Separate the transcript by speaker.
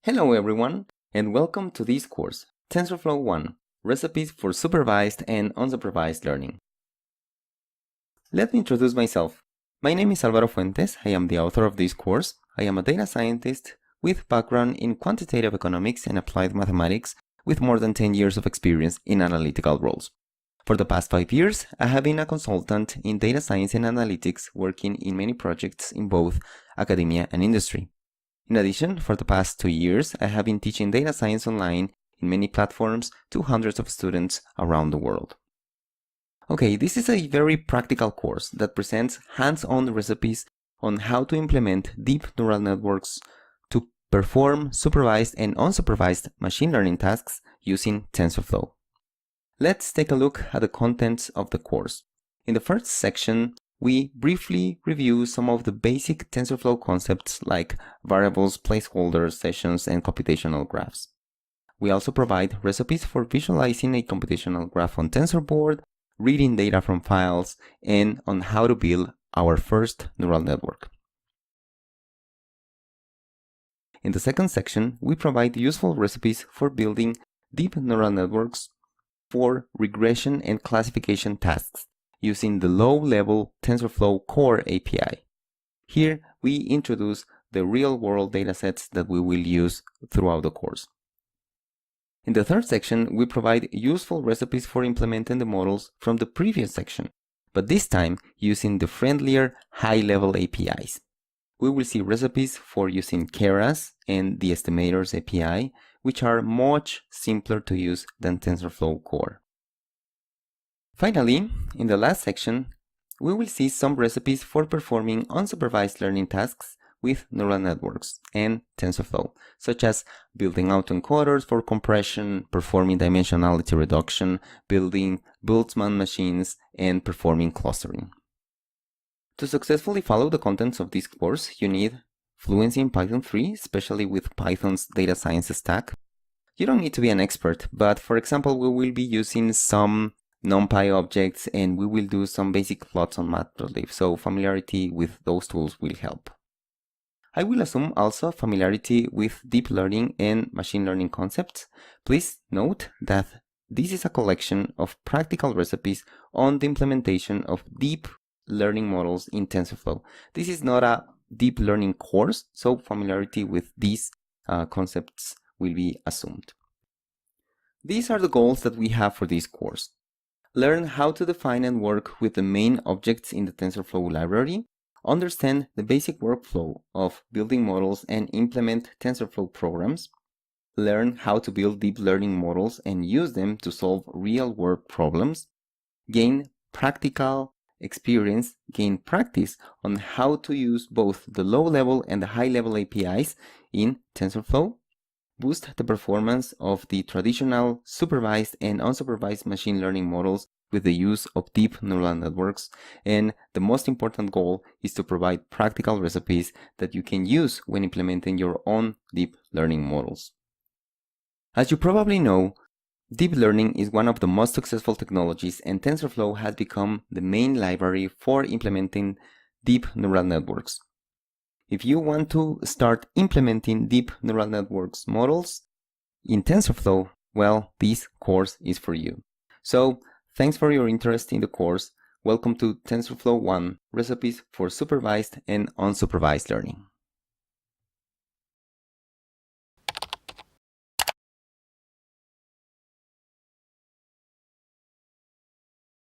Speaker 1: Hello everyone, and welcome to this course, TensorFlow 1, Recipes for Supervised and Unsupervised Learning. Let me introduce myself. My name is Álvaro Fuentes. I am the author of this course. I am a data scientist with background in quantitative economics and applied mathematics with more than 10 years of experience in analytical roles. For the past 5 years, I have been a consultant in data science and analytics, working in many projects in both academia and industry. In addition, for the past 2 years, I have been teaching data science online in many platforms to hundreds of students around the world. Okay, this is a very practical course that presents hands-on recipes on how to implement deep neural networks to perform supervised and unsupervised machine learning tasks using TensorFlow. Let's take a look at the contents of the course. In the first section, we briefly review some of the basic TensorFlow concepts like variables, placeholders, sessions, and computational graphs. We also provide recipes for visualizing a computational graph on TensorBoard, reading data from files, and on how to build our first neural network. In the second section, we provide useful recipes for building deep neural networks for regression and classification tasks using the low-level TensorFlow Core API. Here, we introduce the real-world datasets that we will use throughout the course. In the third section, we provide useful recipes for implementing the models from the previous section, but this time using the friendlier high-level APIs. We will see recipes for using Keras and the Estimators API, which are much simpler to use than TensorFlow Core. Finally, in the last section, we will see some recipes for performing unsupervised learning tasks with neural networks and TensorFlow, such as building autoencoders for compression, performing dimensionality reduction, building Boltzmann machines, and performing clustering. To successfully follow the contents of this course, you need fluency in Python 3, especially with Python's data science stack. You don't need to be an expert, but for example, we will be using some NumPy objects and we will do some basic plots on Matplotlib, so familiarity with those tools will help. I will assume also familiarity with deep learning and machine learning concepts. Please note that this is a collection of practical recipes on the implementation of deep learning models in TensorFlow. This is not a deep learning course, so familiarity with these concepts will be assumed. These are the goals that we have for this course. Learn how to define and work with the main objects in the TensorFlow library, understand the basic workflow of building models and implement TensorFlow programs, learn how to build deep learning models and use them to solve real-world problems, gain practical experience, gain practice on how to use both the low-level and the high-level APIs in TensorFlow, boost the performance of the traditional supervised and unsupervised machine learning models with the use of deep neural networks, and the most important goal is to provide practical recipes that you can use when implementing your own deep learning models. As you probably know, deep learning is one of the most successful technologies, and TensorFlow has become the main library for implementing deep neural networks. If you want to start implementing deep neural networks models in TensorFlow, well, this course is for you. So, thanks for your interest in the course. Welcome to TensorFlow 1, Recipes for Supervised and Unsupervised Learning.